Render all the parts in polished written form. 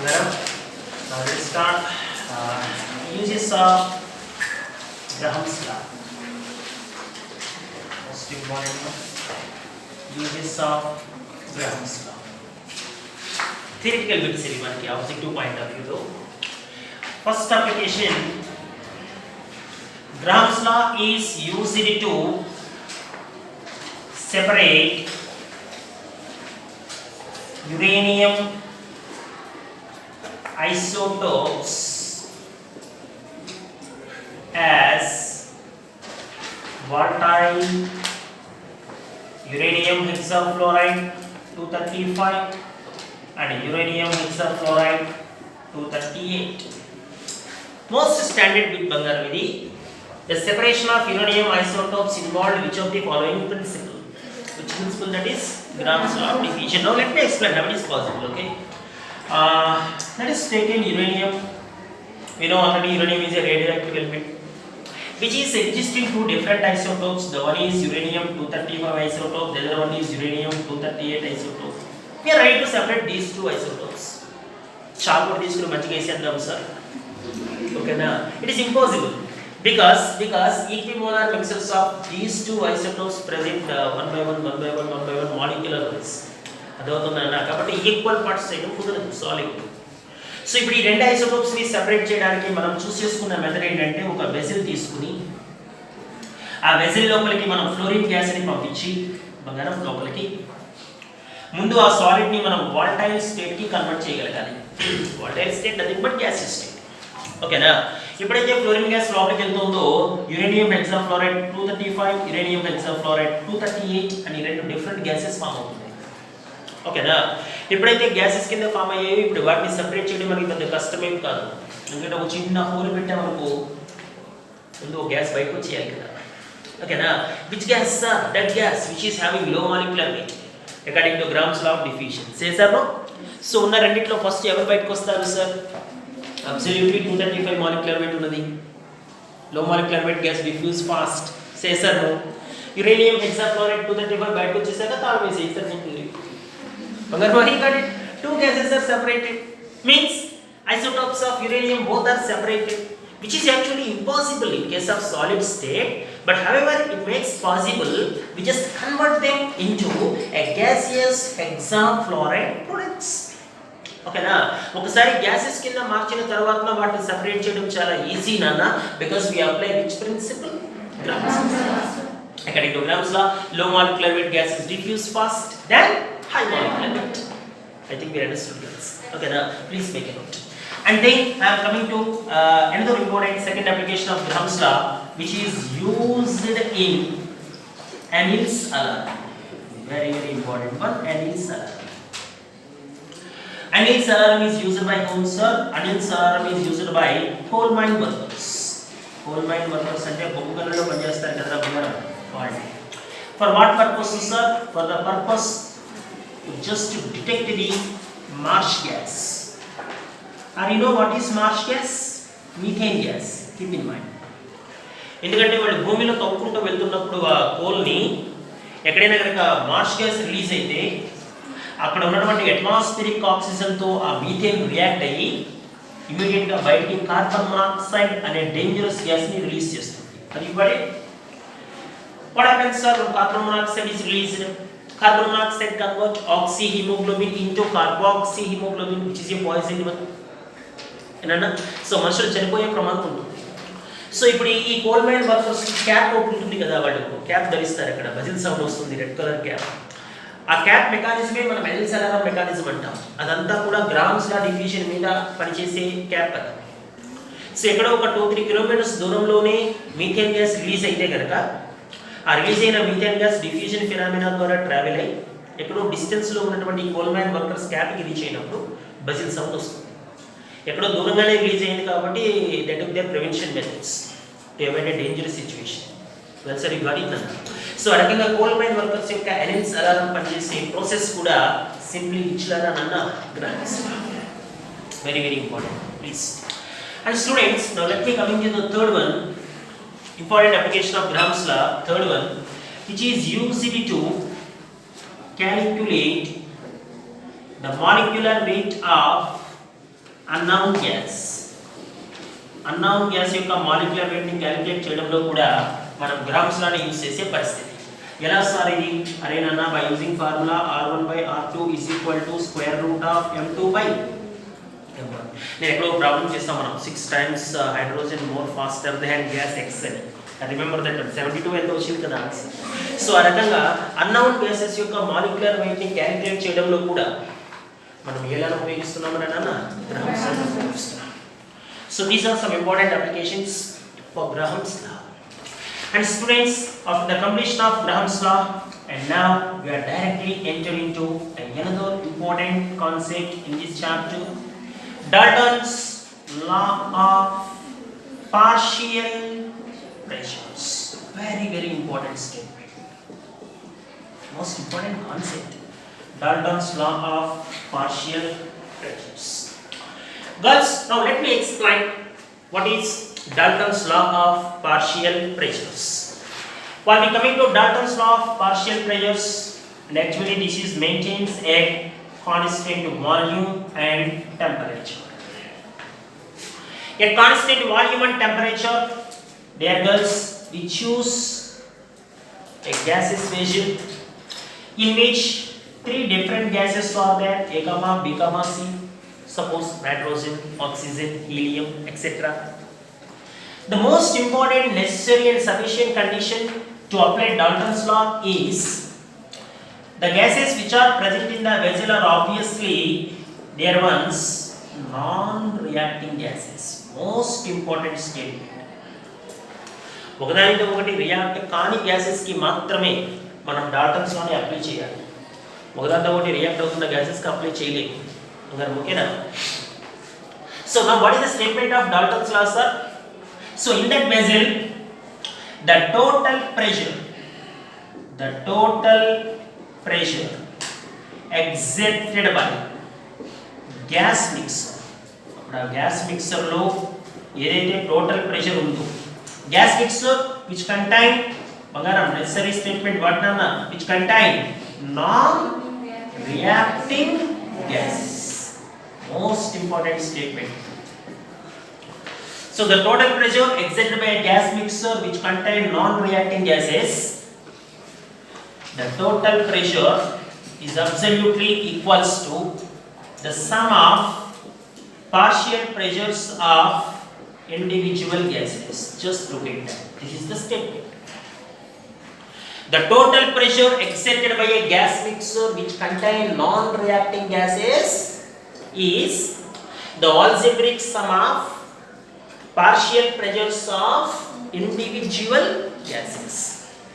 Well, now let's start. Uses of Graham's law. Most important uses of Graham's law. Theoretical bits is one objective point of view though. First application, Graham's law is used to separate uranium isotopes as volatile uranium hexafluoride 235 and uranium hexafluoride 238. Most standard with Bangarvidi, the separation of uranium isotopes involved which of the following principle? Which principle, that is Graham's law of diffusion. Now let me explain how it is possible. Okay. Let us take in uranium. We know already uranium is a radioactive element which is existing two different isotopes. The one is uranium 235 isotope, the other one is uranium 238 isotope. We are ready to separate these two isotopes. Sharp these two sir. Okay, now it is impossible because equimolar mixtures of these two isotopes present one by one molecular wise. కాబట్టి equal parts చేయడం కుదరదు solid. So ఇప్పుడు ఈ రెండు isotopes ని separate చేయడానికి మనం చూస్ చేసుకున్న మెథడ్ ఏంటంటే ఒక వెసెల్ తీసుకుని ఆ వెసెల్ లోపలికి మనం ఫ్లోరిన్ గ్యాస్ ని పంపించి బంగారం లోపలికి ముందు ఆ సాలిడ్ ని మనం వాలటైల్ స్టేట్ కి కన్వర్ట్ చేయగలగాలి. Volatile state nothing but gaseous state. ఓకేనా? ఎప్పుడైతే ఫ్లోరిన్ గ్యాస్ లోపలికి వెళ్తుందో యురేనియం హెక్సాఫ్లోరైడ్ 235 యురేనియం హెక్సాఫ్లోరైడ్ 238 అని రెండు డిఫరెంట్ గ్యాసెస్ ఫామ్ అవుతుంది. ఓకేనా? ఎప్పుడైతే గ్యాసెస్ కింద ఫామ్ అయ్యాయి ఇప్పుడు వాటిని సెపరేట్ చేయడం మనకి పెద్ద కష్టమేం కాదు. ఎందుకంటే ఒక చిన్న హోల్ పెట్టామనుకో ముందు ఒక గ్యాస్ బయటకు వచ్చేయాలి కదా. ఓకేనా? Which gas sir? That gas which is having లో molecular wait according to grams law of diffusion. చేశారు? సో ఉన్న రెండిట్లో ఫస్ట్ ఎవరు బయటకు వస్తారు సార్? అబ్సల్యూట్లీ 235 మాలిక్యులర్ వెయిట్ ఉన్నది. Low molecular weight gas diffuse fast. చేశారు? యురేనియం హెక్సాఫ్లోరైడ్ 235 బయటకు వచ్చేసాక తాళం వేసేస్తారు simple. Why he got it? Two gases are separated. Means isotopes of uranium both are separated, which is actually impossible in case of solid state. But however, it makes possible. We just convert them into a gaseous hexafluoride products. Okay na? ఒకసారి gases కింద మార్చిన తర్వాత వాటిని separate చేయడం చాలా easy నాన్న, because we apply which principle? Graham's law. According to Graham's law, low molecular weight gases diffuse fast than high molecular weight. I think we understood this. Okay, now please make a note. And then I am coming to another important second application of Graham's law, which is used in Anneal's alarm. Very important one, Anneal's alarm. Anneal's alarm is used by whom, sir? Anneal's alarm is used by coal mine workers. Coal mine workers అంటే బొగ్గు గనుల్లో పనిచేస్తారు కదా బంగారం. For what purpose, sir? For the purpose just to detect the marsh gas. Or you know what is marsh gas? Methane gas. Keep in mind. ఎందుకంటే వాళ్ళు భూమిలో తవ్వుకుంటూ వెళ్తున్నప్పుడు ఆ కోల్ని ఎక్కడైనా కనుక మార్ష్ గ్యాస్ రిలీజ్ అయితే అక్కడ ఉన్నటువంటి అట్మాస్ఫిరిక్ ఆక్సిజన్తో ఆ మీథేన్ రియాక్ట్ అయ్యి ఇమీడియట్గా బయటికి కార్బన్ మోనాక్సైడ్ అనే డేంజరస్ గ్యాస్ని రిలీజ్ చేస్తుంది. అది ఇవ్వడే what happens, sir, when carbon monoxide is released? Carbon monoxide converts oxyhemoglobin into carboxyhemoglobin, which is a poison one. ఏనన్నా? సో మనుషులు చనిపోయే ప్రమాదం ఉంటుంది. సో ఇప్పుడు ఈ కోల్ మైన్ వర్కర్స్ క్యాప్ ఒకటి ఉంటుంది కదా, వాళ్ళు క్యాప్ ధరిస్తారు. అక్కడ బజిల్ సౌండ్ వస్తుంది, రెడ్ కలర్ క్యాప్. ఆ క్యాప్ మెకానిజమే మనం ఎల్స్ అలారం మెకానిజం అంటాం. అదంతా కూడా గ్రామ్స్ లా డిఫ్యూషన్ మీద పనిచేసే క్యాప్ అది. సో ఎక్కడో ఒక 2-3 కిలోమీటర్స్ దూరంలోనే మీథేన్ గ్యాస్ రిలీజ్ అయితే కనుక ఆ రిలీజ్ అయిన మీథేన్ గ్యాస్ డిఫ్యూజన్ ఫినామినా ద్వారా ట్రావెల్ అయ్యి ఎక్కడో డిస్టెన్స్లో ఉన్నటువంటి కోల్ మైన్ వర్కర్స్ క్యాప్కి రీచ్ అయినప్పుడు బజిల్ సౌండ్ వస్తుంది. ఎక్కడో దూరంగానే రిలీజ్ అయింది కాబట్టి that took their prevention methods to avoid a dangerous situation. Well sir, you got it నన్నా. సో ఆ రకంగా కోల్ మైన్ వర్కర్స్ యొక్క ఎనెల్స్ అలారం పనిచేసే ప్రాసెస్ కూడా సింప్లీ ఇచ్లారా నన్న గ్రామ్స్. Very important please. And students, now let me come into the third one, important application of Graham's law, third one, which is used to calculate the molecular weight of unknown gas యొక్క molecular weight ని calculate చేయడంలో కూడా మనం grams లాని use చేసే పరిస్థితి. ఎలా sir ఇది? అరేనన్నా by using formula R1/R2 is equal to square root of M2/M1. నేను ఎక్కడో ప్రాబ్లం చేస్తాం మనం 6 times hydrogen more faster than gas X అని. రిమెంబర్ దట్ 72 ఎంత వచ్చింది కదా ఆన్సర్. సో ఆ రకంగా అన్నౌన్ గ్యాసెస్ యొక్క మాలిక్యులర్ వెయిట్ ని క్యాలిక్యులేట్ చేయడంలో కూడా మనం ఎలాను ఉపయోగిస్తున్నామని అన్న గ్రామ్స్ ని ఉపయోగిస్తున్నాం. So these are some important applications for Graham's law. And students, after the completion of Graham's law, and now we are directly entering into another important concept in this chapter, Dalton's law of partial pressures. Very important statement. Most important concept, Dalton's law of partial pressures. Girls, now let me explain what is Dalton's law of partial pressures. While we coming to Dalton's law of partial pressures, and actually this is maintains a constant volume and temperature. At constant volume and temperature, dear girls, we choose a gaseous phase in which 3 different gases are there, A, B, C. Suppose nitrogen, oxygen, helium, etc. The most important, necessary and sufficient condition to apply Dalton's law is the gases which are present in the vessel are obviously their ones non-reacting gases. Most important statement. ఒకదానితో ఒకటి react కాని gases కి మాత్రమే మనం Dalton's లాని apply చేయాలి. ఒకదానితో ఒకటి రియాక్ట్ అవుతున్న గ్యాసెస్ కి అప్లై చేయలేము. Okay. So now what is the statement of Dalton's law, sir? So in that vessel, the total pressure exerted by gas mixer. Now gas mixer lo ఏదైతే total pressure ఉందో, gas mixer which contain bangaram necessary statement what nana which contain non-reacting gases. Most important statement. So the total pressure exerted by a gas mixer which contain non-reacting gases, the total pressure is absolutely equals to the sum of partial pressures of individual gases. Just look at that. This is the statement. The total pressure exerted by a gas mixer which contain non-reacting gases is the algebraic sum of partial pressures of individual gases.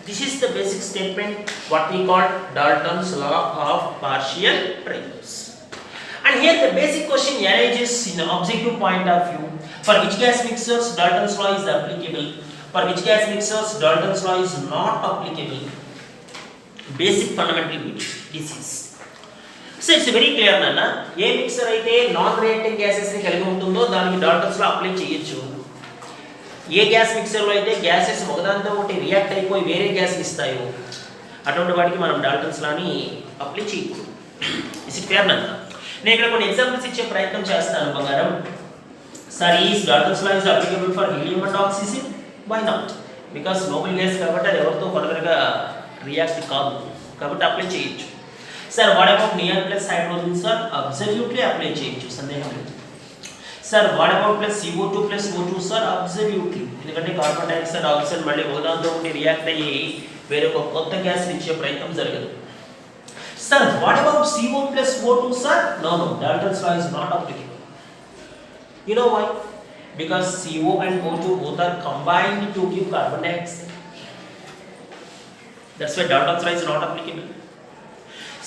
This is the basic statement what we call Dalton's law of partial pressures. And here the basic question arises in an objective point of view. For which gas mixers Dalton's law is applicable? For which gas mixers Dalton's law is not applicable? Basic fundamental bit. This is. So it's very clear nana. A mixer అయితే non reacting gases ని కలిగి ఉంటుందో దానికి Dalton's లో apply చేయొచ్చు. ఏ gas mixer లో అయితే gases ఒకదానితో ఒకటి రియాక్ట్ అయిపోయి వేరే గ్యాస్ ఇస్తాయో అటువంటి వాటికి మనం డాల్టన్స్ లాని అప్లై చేయకూడదు. ఇస్ ఇట్ క్లియర్ నన్నా? నేను ఇక్కడ కొన్ని ఎగ్జాంపుల్స్ ఇచ్చే ప్రయత్నం చేస్తాను బంగారం. Sir is Dalton's law is applicable for helium and oxygen? Why not? Because noble gas కాబట్టి అది ఎవరితో ఫర్దర్గా రియాక్ట్ కాదు కాబట్టి అప్లై చేయొచ్చు. Sir, what about neon plus hydrogen, sir? Absolutely apply చేయొచ్చు, సందేహం లేదు. Sir, what about plus CO2 plus O2, sir? Absolutely. ఎందుకంటే కార్బన్ డయాక్సైడ్ ఆక్సిజన్ మళ్ళీ ఒకదానితో ఒకటి రియాక్ట్ అయ్యి వేరొక కొత్త గ్యాస్ ఇచ్చే ప్రయత్నం జరగదు. Sir, what about CO plus O2, sir? No, Dalton's law is not applicable. You know why? Because CO and O2 both are combined to give carbon dioxide. That's why Dalton's law is not applicable.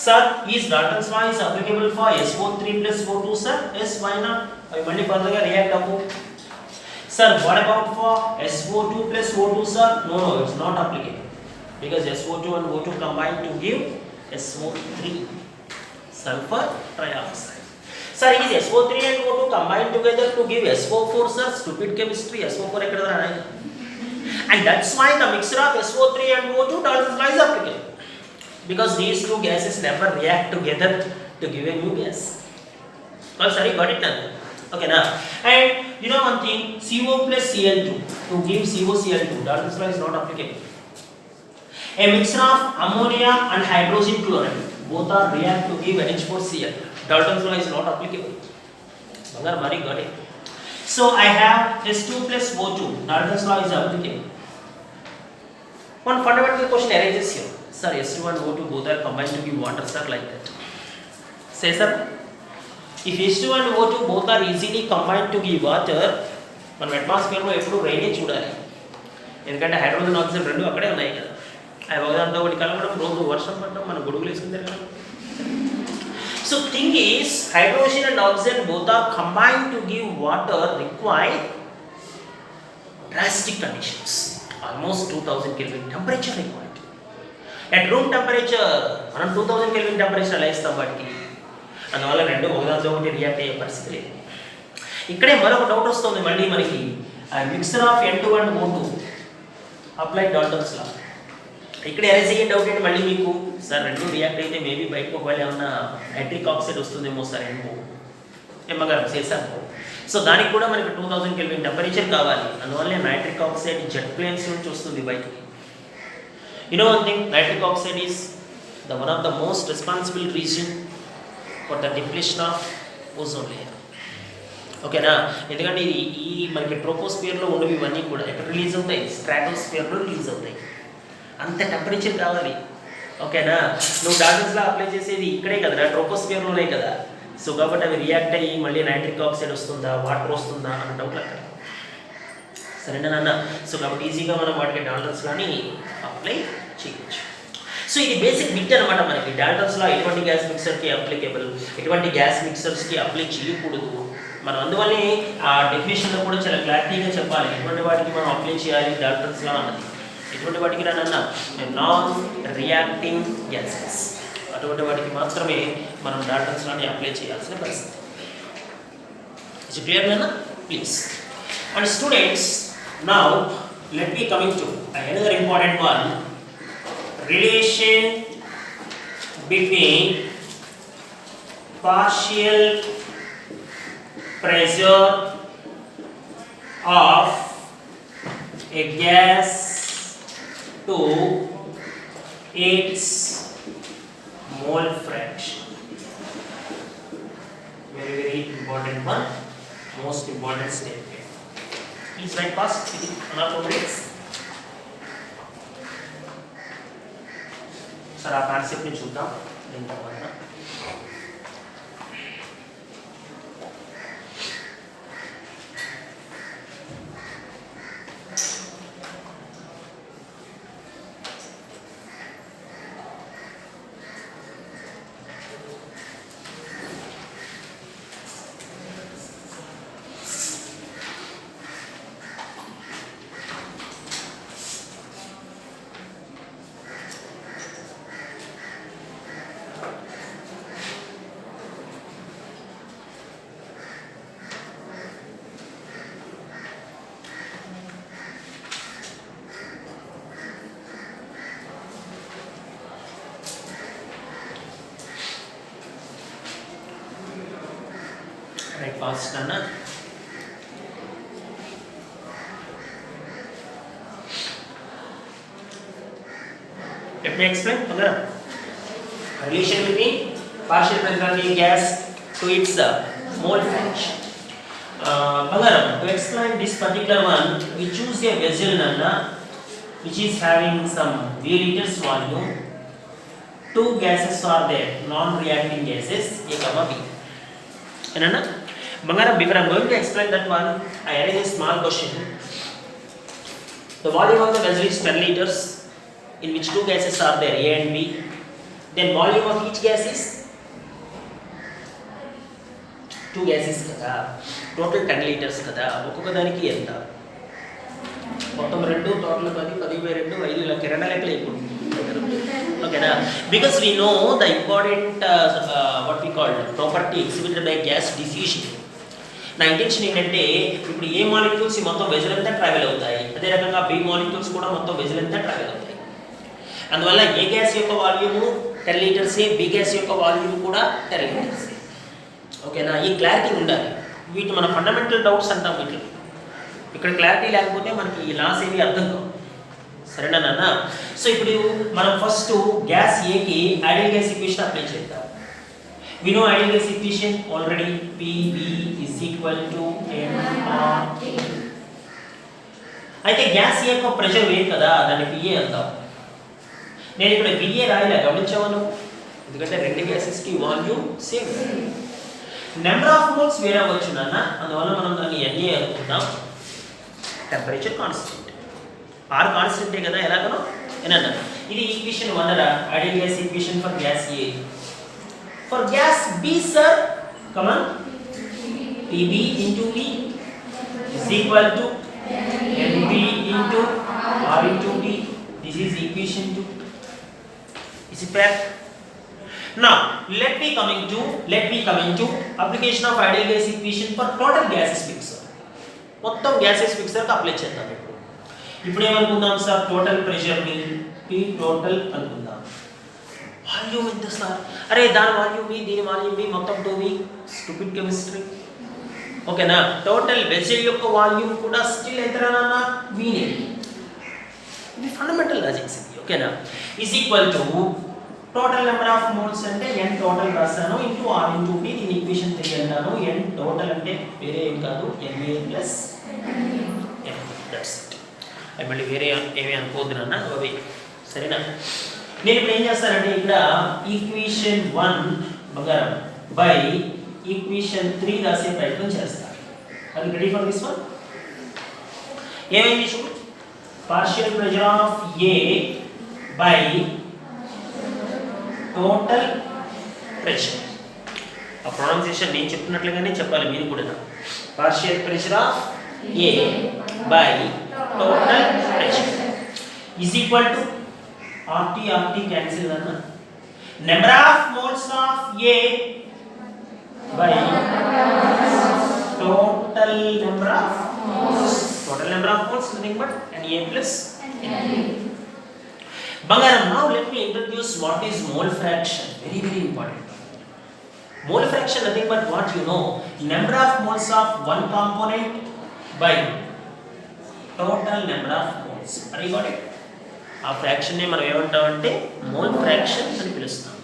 Sir, is Dalton's law is applicable for SO3 plus O2, sir? Yes, why not? I mandi further react apu. Sir, what about for SO2 plus O2, sir? No, it's not applicable. Because SO2 and O2 combine to give SO3, sulfur trioxide. Sir, is SO3 and O2 combine together to give SO4, sir? Stupid chemistry. SO4 ekkada ranadi. And that's why the mixture of SO3 and O2 Dalton's law is applicable. Because these two gases never react together to give a new gas. Oh, sorry, got it now? ఓకేనా. And you know one thing, CO plus Cl2 to give COCl2, Dalton's law is not applicable. A mixture of ammonia and hydrogen chloride both are react to give NH4Cl, Dalton's law is not applicable. Bangar mari got it. So I have S2 plus O2, Dalton's law is applicable. One fundamental question arises here. Sir, S2 and O2 both are combined to give water, sir, like that. Say sir, if S2 and O2 both are easily combined to give water, మనం అట్మాస్ఫియర్లో ఎప్పుడు Rhine చూడాలి, ఎందుకంటే hydrogen oxygen రెండు అక్కడే ఉన్నాయి కదా. అవి ఒకదాంతో ఒకటి కలవడం, రోజు వర్షం పడడం, మన గొడుగులు వేసుకుంటారు కదా. So thing is hydrogen and oxygen both are combined to give water required drastic conditions, almost 2000 Kelvin temperature required. At room temperature మనం 2000 Kelvin టెంపరేచర్ అలా ఇస్తాం వాటికి, అందువల్ల రెండు ఒకదాంతో ఒకటి రియాక్ట్ అయ్యే పరిస్థితి లేదు. ఇక్కడే మరొక డౌట్ వస్తుంది మళ్ళీ మనకి, mixture of N2 and O2 apply Dalton's law. ఇక్కడ అరేజ్ అయ్యే డౌట్ ఏంటి మళ్ళీ మీకు, సార్ రెండు రియాక్ట్ అయితే మేబీ బయటకు ఒకవేళ ఏమన్నా నైట్రిక్ ఆక్సైడ్ వస్తుందేమో సార్ NO ఏమగారు చేశాను. సో దానికి కూడా మనకి 2000 Kelvin టెంపరేచర్ కావాలి, అందువల్ల నైట్రిక్ ఆక్సైడ్ జెట్ ప్లేన్స్ నుంచి వస్తుంది బయటికి. You know one thing, nitric oxide is the one of the most responsible reason for the depletion of ozone layer. ఓకేనా, ఎందుకంటే ఇది ఈ మనకి ట్రోపోస్ఫియర్లో ఉన్నవి ఇవన్నీ కూడా ఎక్కడ రిలీజ్ అవుతాయి, స్ట్రాటోస్ఫియర్లో రిలీజ్ అవుతాయి. అంత టెంపరేచర్ కావాలి. ఓకేనా, నువ్వు డాల్టన్స్లో అప్లై చేసేది ఇక్కడే కదా, ట్రోపోస్ఫియర్లోనే కదా. సో కాబట్టి అవి రియాక్ట్ అయ్యి మళ్ళీ నైట్రిక్ ఆక్సైడ్ వస్తుందా, వాటర్ వస్తుందా అన్న డౌట్ అక్కడ. సరేనా నాన్న. సో కాబట్టి ఈజీగా మనం వాటికి డాల్టన్స్లోని అప్లై చేయవచ్చు. సో ఇది బేసిక్ బిట్ అనమాట మనకి. డాల్టన్స్లో ఎటువంటి గ్యాస్ మిక్సర్కి అప్లికేబుల్, ఎటువంటి గ్యాస్ మిక్సర్స్కి అప్లై చేయకూడదు. మనం అందువల్లే ఆ డెఫినేషన్లో కూడా చాలా క్లారిటీగా చెప్పాలి ఎటువంటి వాటికి మనం అప్లై చేయాలి డాల్టన్స్లో అన్నది. ఎటువంటి వాటికి రానన్న నాన్ రియాక్టింగ్ గ్యాసెస్, అటువంటి వాటికి మాత్రమే మనం డాల్టన్స్లోని అప్లై చేయాల్సిన పరిస్థితి. ఇట్స్ క్లియర్ నాన్న, please. And students, now let me coming to another important one, relation between partial pressure of a gas to its mole fraction. Very very important one, most important statement. Please write fast within 1 or 2 minutes. Sir ఆ కాన్సెప్ట్ని చూద్దాం దీని తర్వాత. Right, fast Nana. Let me explain. Relation between partial pressure of a gas to its mole fraction. To explain this particular one, we choose a vessel Nana, which is having some V liters volume. Two gases are there, non-reacting gases, A comma B. Nana. Bangaram, before I am going to explain that one, I arrange a small question. The volume of the vessel is 10 liters, in which two gases are there, A and B. Then volume of each gas is 2 gases kada. Total 10 liters kada. ఒక్కొక్క దానికి ఎంత? మొత్తం 2 total 10 10 by 2 5 ఇలా కిరణ లెక్కలు ఇప్పుడు. ఓకేనా? Because we know the important what we call property exhibited by gas diffusion. నా intention ఏంటంటే ఇప్పుడు ఏ మాలిక్యూల్స్ మొత్తం వెజల్ అంతా ట్రావెల్ అవుతాయి, అదే రకంగా బి మాలిక్యూల్స్ కూడా మొత్తం వెజల్ అంతా ట్రావెల్ అవుతాయి. అందువల్ల ఏ గ్యాస్ యొక్క వాల్యూము 10 లీటర్సే, బి గ్యాస్ యొక్క వాల్యూమ్ కూడా 10 లీటర్సే. ఓకేనా, ఈ క్లారిటీ ఉండాలి. వీటి మన ఫండమెంటల్ డౌట్స్ అంటాం వీటిని. ఇక్కడ క్లారిటీ లేకపోతే మనకి ఈ లాస్ ఏవి అర్థం కావు. సరేనా నాన్న? సో ఇప్పుడు మనం ఫస్ట్ గ్యాస్ ఏకి ఐడియల్ గ్యాస్ ఈక్వేషన్ అప్లై చేద్దాం. We know ideal gas equation already. PV is equal to nRT. అయితే గ్యాస్ ఏ యొక్క ప్రెషర్ వేరు కదా, దాన్ని PA అంటాం. నేను ఇక్కడ VA రాయలే, గమనించాను, ఎందుకంటే రెండు గ్యాసెస్కి volume same. Number of moles వేరే అవ్వచ్చు నాన్న, అందువల్ల మనం దాన్ని NA అనుకుందాం. టెంపరేచర్ కాన్స్టెంట్, ఆర్ కాన్స్టెంటే కదా ఎలాగనో ఏనన్నా. ఇది ఈక్వేషన్ 1 రా, ideal gas equation for gas A. For gas B, sir, come on, PB into V is equal to NB into R into D. This is equation 2. Is it fair? Now let me coming to application of ideal gas equation for total gases mixer. మొత్తం gases mixer కి apply చేద్దాం. ఇప్పుడు ఏమనుకుందాం sir, total pressure ని P total అనుకుందాం. Volume ఎంత sir? అరే దాని volume V, దీని వాల్యూమ్ V, మొత్తం 2V. Stupid chemistry. ఓకేనా? టోటల్ వెసల్ యొక్క వాల్యూమ్ కూడా స్టిల్ ఎంతనా V నే. ఇది ఫండమెంటల్ లాజిక్స్ ఇది. ఓకేనా? Is equal to total number of moles అంటే n టోటల్ రాస్తాను ఇంటూ R ఇంటూ P. దీని ఈక్వేషన్ 3 అన్నాను. n టోటల్ అంటే వేరే ఏం కాదు, NA plus n. That's it. అది మళ్ళీ వేరే ఏమీ అనుకోవద్దు నాన్న అవి. సరేనా? నేను ఇప్పుడు ఏం చేస్తానంటే ఇక్కడ ఈక్వేషన్ 1 బంగారం బై ఈక్వేషన్ 3 రాసే ప్రయత్నం చేస్తాను. అది రెడీ ఫర్ దిస్ వన్. ఏమైంది చూడు, partial pressure of A by total pressure. ఆ ప్రొనౌన్సియేషన్ నేను చెప్తున్నట్లుగానే చెప్పాలి మీరు కూడా. Partial pressure of A by total pressure is equal to RT cancel करना, number of moles of A by total number of moles nothing but Na plus NB. Bangaram, now let me introduce what is mole fraction. Very important. Mole fraction nothing but what you know, number of moles of one component by total number of moles. Are you got it? ఆ fraction ని మనం ఏమంటామంటే mole fraction అని పిలుస్తాం.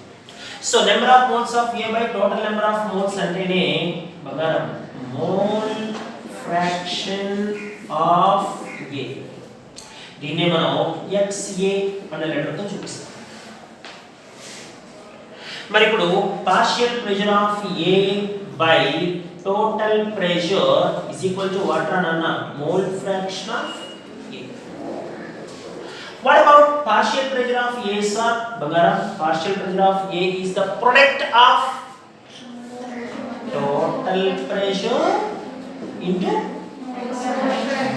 So number of moles of A by total number of moles అంటేనే బంగారం mole fraction of A. దీన్నే మనం XA అనే లెటర్తో చూపిస్తాం. మరి ఇప్పుడు partial pressure of A by total pressure is equal to what అన్న mole fraction of A. What about partial pressure of A, sir? Bangara, partial pressure of A is the product of total pressure into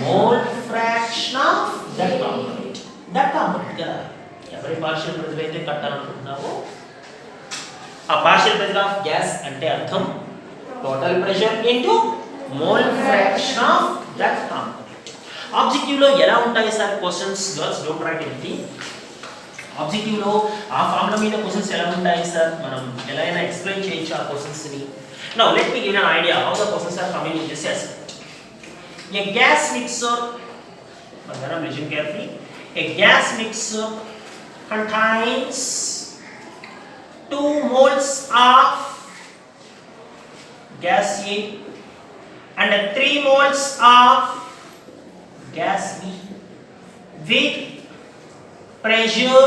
mole fraction of that component. That component kada. Every partial pressure aithe kattalantunnavo. A partial pressure of gas ante artham total pressure into mole fraction of that component. Objective లో ఎలా ఉంటాయి sir questions? Girls don't write anything. Objective లో ఆ formula మీద questions ఎలా ఉంటాయి sir? మనం ఎలా అయినా ఎక్స్ప్లెయిన్ చేయొచ్చు ఆ క్వశ్చన్స్ ని. Now let me give an idea how the questions are coming in this aspect. A gas mixer, listen carefully. A gas mixer contains 2 moles of gas A and 3 moles of gas B with pressure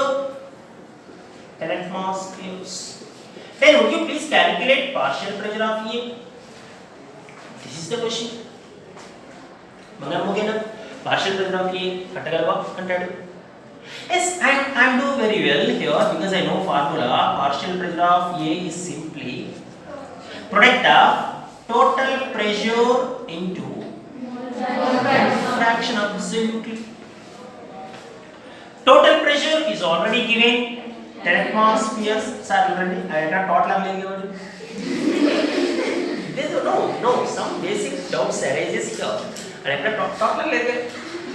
10 atmospheres. Then would you please calculate partial pressure of A? This is the question. Mangamogena partial pressure of A kattagalva antadu. Yes, I am doing very well here because I know formula. Partial pressure of A is simply product of total pressure into fraction. Absolutely. Total pressure is already given 10 atmospheres. Sir, already I got total given. No, some basic doubts arises here. I got total given.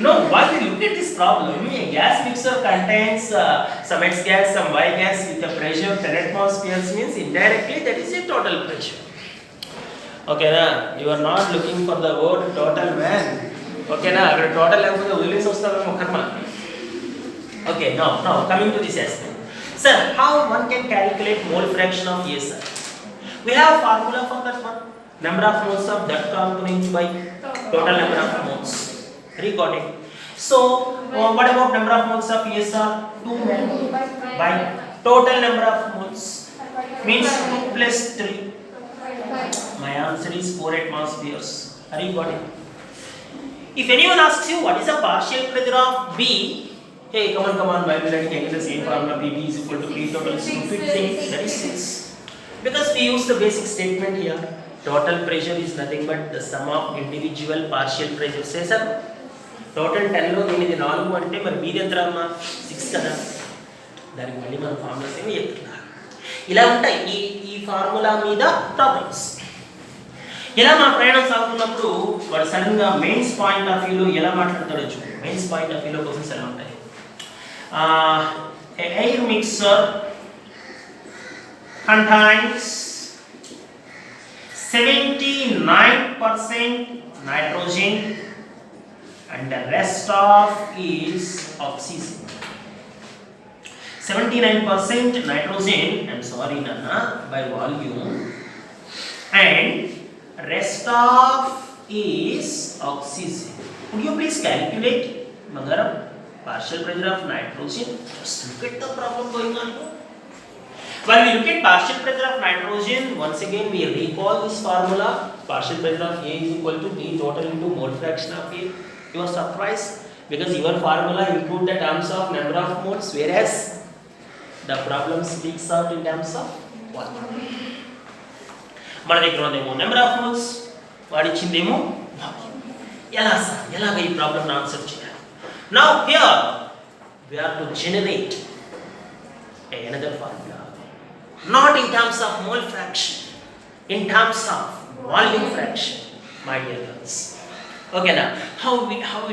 No, while we look at this problem, a gas mixer contains some X gas, some Y gas with a pressure of 10 atmospheres means indirectly that is a total pressure. ఓకేనా you are not looking for the word total man ఓకేనా అక్కడ total లేకపోతే వదిలేసి వస్తామేమో కర్మ okay now coming to this aspect sir how one can calculate mole fraction of A sir we have formula for that one number of moles of that component by total number of moles recording so what about number of moles of A sir 2 by total number of moles means 2 plus 3 my answer is 4 atmospheres are you got it if anyone asks you what is the partial pressure of B hey come on why will I take the same formula PB is equal to P total stupid thing that is 6 because we use the basic statement here total pressure is nothing but the sum of individual partial pressures say sir total 10 లో దీనిది 4 అంటే మరి మీది ఎంత అమ్మా 6 కదా దానికి మళ్ళీ మనం ఫార్ములాస్ ఏమి చెప్తున్నారు ఇలా ఉంటాయి ఈ ఫార్ములా మీద ప్రాబ్లమ్స్ ఇలా మా ప్రయాణం సాగుతున్నప్పుడు వాడు సడన్ గా మెయిన్స్ పాయింట్ ఆఫ్ వ్యూలో ఎలా మాట్లాడతాడో చూడు మెయిన్స్ పాయింట్ ఆఫ్ వ్యూలో క్వశ్చన్స్ ఎలా ఉంటాయి air mixer contains 79% nitrogen and the rest of is oxygen 79% nitrogen I'm sorry nana by volume and rest of is oxygen would you please calculate Mangaram partial pressure of nitrogen just look at the problem going on here when we look at partial pressure of nitrogen once again we recall this formula partial pressure of A is equal to P total into mole fraction of A you are surprised because your formula include the terms of number of moles whereas the problem speaks out in terms of volume మన దగ్గర ఉందేమో number of moles వాడు ఇచ్చిందేమో ఎలా sir ఎలాగ ఈ problem answer చేయాలి now here we have to generate another formula not in terms of mole fraction in terms of volume fraction my dear girls okay now how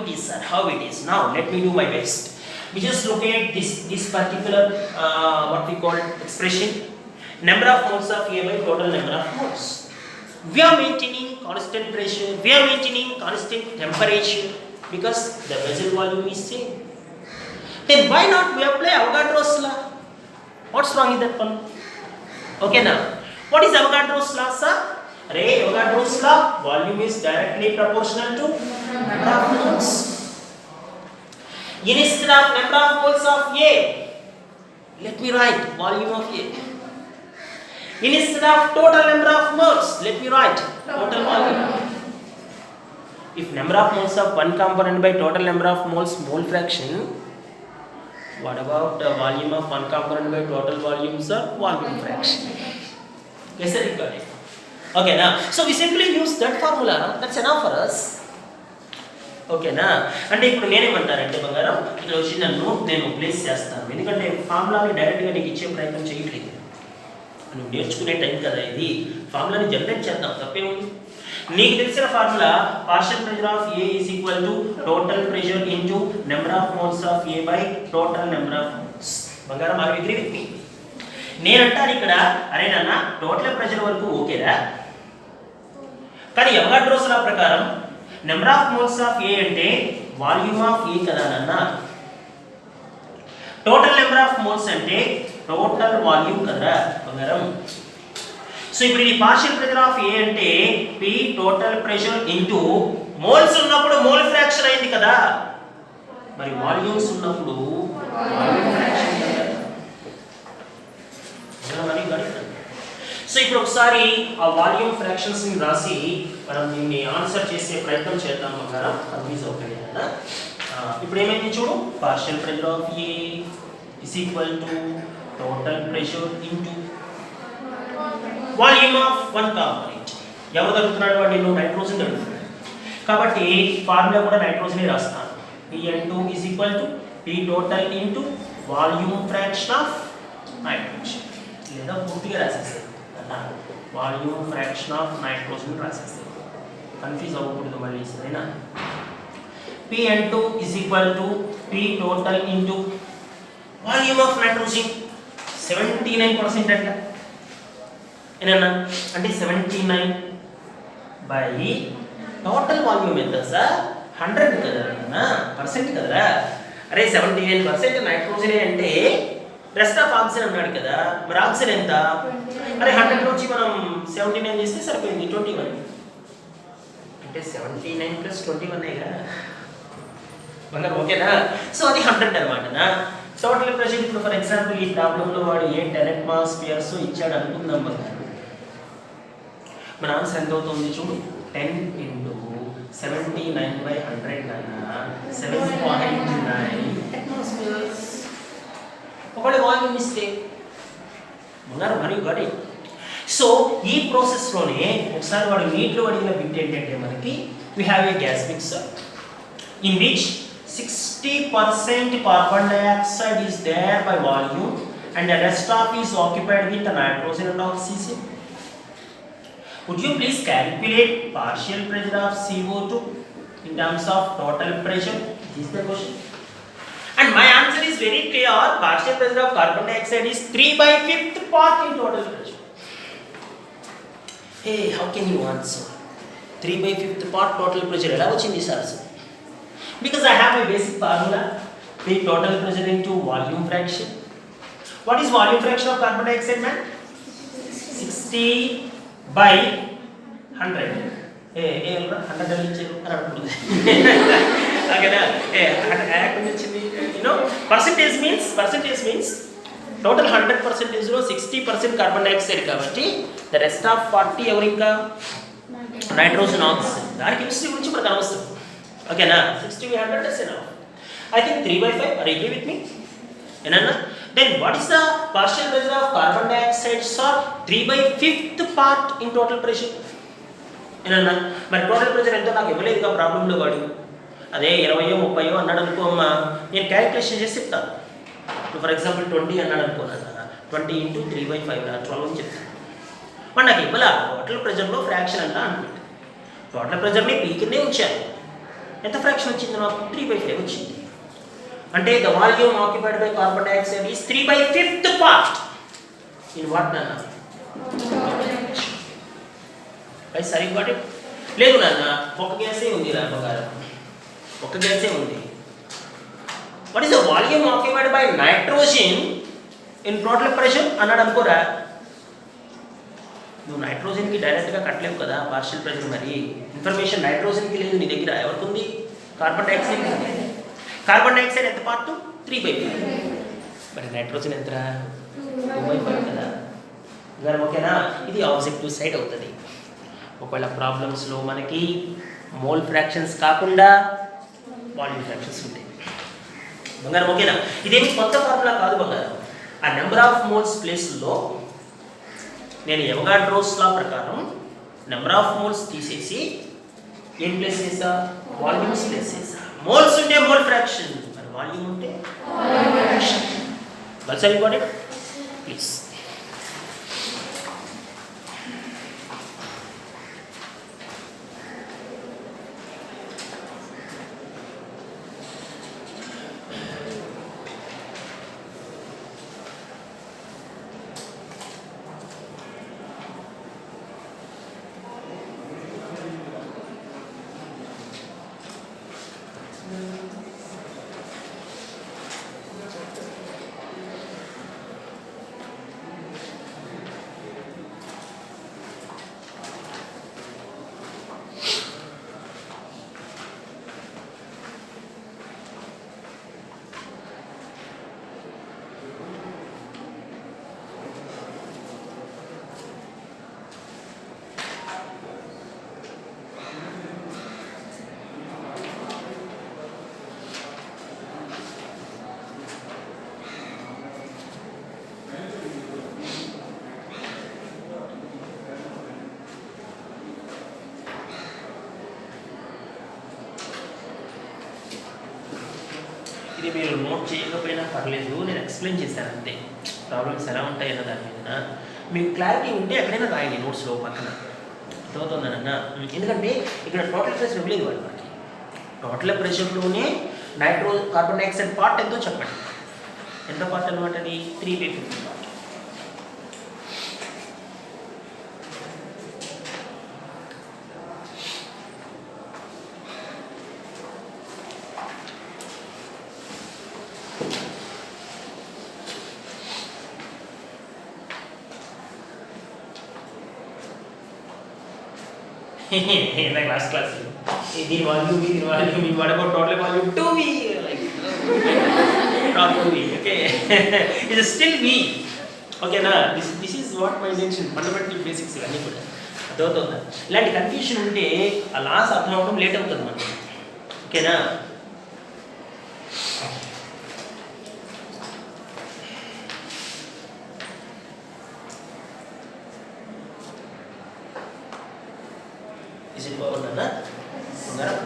it is sir how it is now let me do my best we just look at this particular what we call expression number of moles of A by total number of moles we are maintaining constant pressure we are maintaining constant temperature because the vessel volume is same then why not we apply Avogadro's law what's wrong with that one okay now what is Avogadro's law sir Ray Avogadro's law volume is directly proportional to number of moles instead of number of moles of A let me write volume of A instead of total number of moles let me write total volume if number of moles of one component by total number of moles mole fraction what about the volume of one component by total volume sir volume fraction yes sir you got it okay now so we simply use that formula that's enough for us okay na అంటే ఇప్పుడు నేనేమంటానంటే బంగారం ఇక్కడ వచ్చి నా note నేను place చేస్తాను ఎందుకంటే ఫార్ములాని డైరెక్ట్ గా నీకు ఇచ్చే ప్రయత్నం చేయట్లేదు నువ్వు నేర్చుకునే టైం కదా ఇది ఫార్ములాని జనరేట్ చేద్దాం తప్పేముంది నీకు తెలిసిన formula partial pressure of A is equal to total pressure into number of moles of A by total number of moles బంగారం ఆర్ అగ్రీ విత్ మీ నేనంటాను ఇక్కడ అరే నాన్న టోటల్ ప్రెషర్ వరకు ఓకేరా కానీ అవగాడ్రోస్ లా ప్రకారం number of moles of A అంటే వాల్యూమ్ ఆఫ్ A కదా నాన్న టోటల్ నెంబర్ ఆఫ్ మోల్స్ అంటే టోటల్ వాల్యూమ్ కదా బంగారం సో ఇప్పుడు ఈ పార్షియల్ ప్రెషర్ ఆఫ్ A అంటే P total pressure into moles ఉన్నప్పుడు మోల్ ఫ్రాక్షన్ అయింది కదా మరి వాల్యూమ్స్ ఉన్నప్పుడు వాల్యూమ్ ఫ్రాక్షన్ కదా సో ఇప్పుడు ఒకసారి ఆ వాల్యూమ్ ఫ్రాక్షన్స్ ని రాసి మనం దీన్ని ఆన్సర్ చేసే ప్రయత్నం చేద్దాం కదా కన్ఫ్యూజ్ అవుతుంది కదా ఇప్పుడు ఏమైంది చూడు partial pressure of A is equal to total pressure into volume of one component ఎవరు అడుగుతున్నాడు వాడు నేను నైట్రోజన్ అడుగుతున్నాడు కాబట్టి ఫార్ములా కూడా నైట్రోజన్ రాస్తాను Pn2 is equal to P total into volume fraction of nitrogen లేదా పూర్తిగా రాసేస్తాను వాల్యూమ్ ఫ్రాక్షన్ ఆఫ్ నైట్రోజన్ రాసేస్తాను కన్ఫ్యూజ్ అవ్వకూడదు మళ్ళీ సరేనా Pn2 is equal to P total into volume of nitrogen 79% అంట ఏనన్నా అంటే 79 బై టోటల్ వాల్యూమ్ ఎంత సార్ 100 కదా పర్సెంట్ కదరా. అరే 79% నైట్రోజనే అంటే రెస్ట్ ఆఫ్ ఆక్సిజన్ అన్నాడు కదా, మరి ఆక్సిజన్ ఎంత? అరే 100 నుంచి మనం 79 చేస్తే సరిపోయింది 21. అంటే 79 ప్లస్ 21 మళ్ళీ ఓకేనా. సో అది 100 అనమాటనా. టోటల్ ప్రెషర్ ఇప్పుడు ఫర్ ఎగ్జాంపుల్ ఈ ప్రాబ్లంలో వాడు 10 అట్మాస్ఫియర్స్ ఇచ్చాడు అనుకుందాం మన ఆన్సర్ ఎంత అవుతుంది చూడు. 10 into 79/100 నానా 7.9 అట్మాస్ఫియర్స్. ఒకటి వాల్యూమ్ ఇస్తే ఉన్నారు మరియు గడి. సో ఈ ప్రాసెస్లోనే ఒకసారి వాడు నీటిలో అడిగిన బిట్ ఏంటంటే మనకి we have a gas mixer in which 60% carbon dioxide is there by volume and the rest of is occupied with the nitrogen and oxygen. Would you please calculate partial pressure of CO2 in terms of total pressure? This is the question. And my answer is very clear. Partial pressure of carbon dioxide is 3/5th part in total pressure. Hey, how can you answer? 3/5th part total pressure. Ela vachindi sir. Because I have a basic formula. Take total pressure into volume fraction. What is volume fraction of carbon dioxide, man? 60/100. 100 ఇచ్చారు అని అనుకుంటుంది. ఓకేనా. percentage means total 100% లో 60% carbon dioxide కాబట్టి the rest of 40 ఎవరు ఇంకా nitrogen oxygen. దాని chemistry గురించి మనకు అనవసరం. ఓకేనా. 60/100 is enough. I think 3/5. Are you agree with me? Enanna. Then what is the partial pressure of carbon dioxide, sir? 3/5th part in total pressure. Enanna. మరి total pressure ఎంతో నాకు ఇవ్వలేదుగా ప్రాబ్లంలో వాడు. అదే 20 30 అన్నాడు అనుకో అమ్మా, నేను క్యాలిక్యులేషన్ చేసి చెప్తాను. ఫర్ ఎగ్జాంపుల్ 20 అన్నాడు అనుకోనా, 20 into 3/5 12 అని చెప్తాను. మరి నాకు ఇవ్వాల టోటల్ ప్రెషర్లో ఫ్రాక్షన్ అన్నా అనుకుంటే టోటల్ ప్రెషర్ని పీకినే ఉంచాను. ఎంత ఫ్రాక్షన్ వచ్చింది నాకు? 3/5 వచ్చింది. అంటే the volume occupied by carbon dioxide is 3/5th part in what నాన్న? సరే గాట్ ఇట్. లేదు నాన్న, ఒక గ్యాసే ఉంది రామగారు, ఒక గ్యాసే ఉంది. What is the volume occupied by nitrogen in total pressure అన్నాడు అనుకోరా. నువ్వు నైట్రోజన్కి డైరెక్ట్గా కట్టలేవు కదా పార్షియల్ ప్రెషర్. మరి ఇన్ఫర్మేషన్ నైట్రోజన్కి లేదు నీ దగ్గర, ఎవరికి ఉంది? Carbon dioxide. కార్బన్ డైఆక్సైడ్ ఎంత పార్ట్? 3/5. మరి నైట్రోజన్ ఎంత? 2/5 కదా. గారు ఓకేనా. ఇది ఆబ్జెక్టివ్ సైడ్ అవుతుంది. ఒకవేళ ప్రాబ్లమ్స్లో మనకి మోల్ ఫ్రాక్షన్స్ కాకుండా వాల్యూమ్ ఫ్రాక్షన్స్ ఉంటాయి. బంగారం ఓకేనా. ఇదేమి కొత్త ఫార్ములా కాదు బంగారం. ఆ నెంబర్ ఆఫ్ మోల్స్ ప్లేస్లో నేను ఎవగాడ్రోస్ లా ప్రకారం నెంబర్ ఆఫ్ మోల్స్ తీసేసి ఏం ప్లేస్ చేసా? వాల్యూమ్స్ ప్లేస్ చేసా. మోల్స్ ఉంటే మోల్ ఫ్రాక్షన్, మరి వాల్యూమ్ ఉంటే ఫ్రాక్షన్. బల్స్ ఆర్ ఇంపార్టెంట్ ప్లీజ్. ఇది మీరు నోట్ చేయకపోయినా పర్లేదు, నేను ఎక్స్ప్లెయిన్ చేశాను అంతే. ప్రాబ్లమ్స్ ఎలా ఉంటాయన్న దాని మీద మీకు క్లారిటీ ఉంటే ఎక్కడైనా రాయండి నోట్స్లో పక్కన. అర్థమవుతుందన్న. ఎందుకంటే ఇక్కడ టోటల్ ప్రెషర్ ఇవ్వలేదు వాడు మనకి. టోటల్ ప్రెషర్లోనే కార్బన్ డైఆక్సైడ్ పార్ట్ ఎంతో చెప్పండి. ఎంత పార్ట్ అనమాట అది? 3/5 part. like last class. The volume V, the volume V. What about total volume? 2V. Like, not 2V. Okay. It is still V. Okay, na. This is what my intention. Fundamental basics ఇవన్నీ కూడా అర్థమవుతుందా? ఇలాంటి confusion ఉంటే ఆ loss అర్థం అవ్వడం late అవుతుంది మనకి. ఓకేనా? Is it power na? Enggak.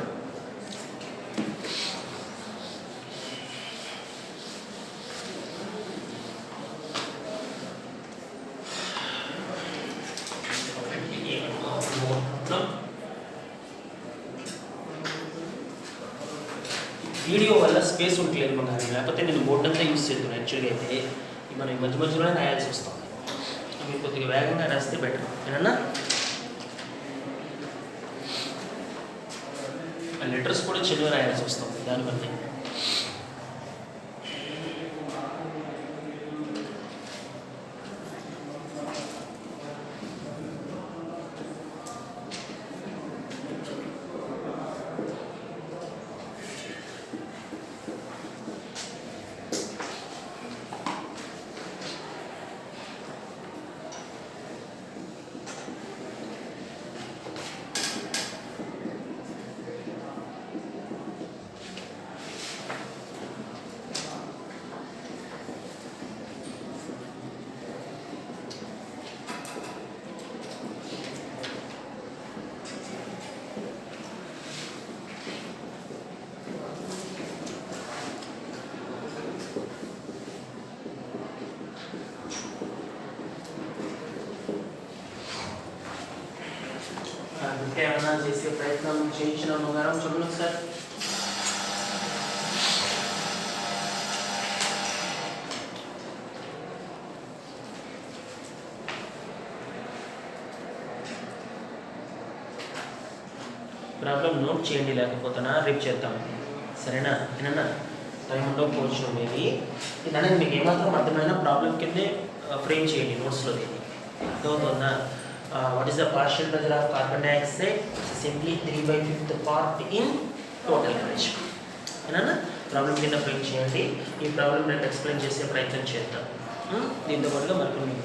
Video వల్ల స్పేస్ ఉండలేదు మనకి, లేకపోతే నేను బోర్డు అంతా యూజ్ చేస్తాను. యాక్చువల్గా అయితే మనం ఈ మధ్య మధ్యలోనే రాయాల్సి వస్తుంది. మీరు కొద్దిగా వేగంగా రాస్తే బెటర్. ఏనన్నా లెటర్స్ కూడా చిన్నగా రాయాల్సి వస్తుంది దానివల్ల. ఇంకేమైనా చేసే ప్రయత్నం చేయించిన బంగారం చూడండి సార్. ప్రాబ్లం నోట్ చేయండి, లేకపోతున్నా రేపు చేద్దాం. సరేనా? ఏనన్నా టైం ఉండకపోవచ్చు మేబీ. ఇదనే మీకు ఏమాత్రం అర్థమైన ప్రాబ్లం కిందే ఫ్రేమ్ చేయండి నోట్స్లో. దీన్ని అర్థమవుతుందా? What is the partial pressure of carbon dioxide? Simply 3/5 part in total pressure. ఏనా ప్రాబ్లం కింద ఫ్రేమ్ చేయండి. ఈ ప్రాబ్లం నేను ఎక్స్ప్లెయిన్ చేసే ప్రయత్నం చేద్దాం. దీంతో పాటుగా మరికొన్ని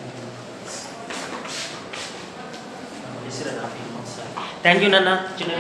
థ్యాంక్ యూ నాన్న. చిన్న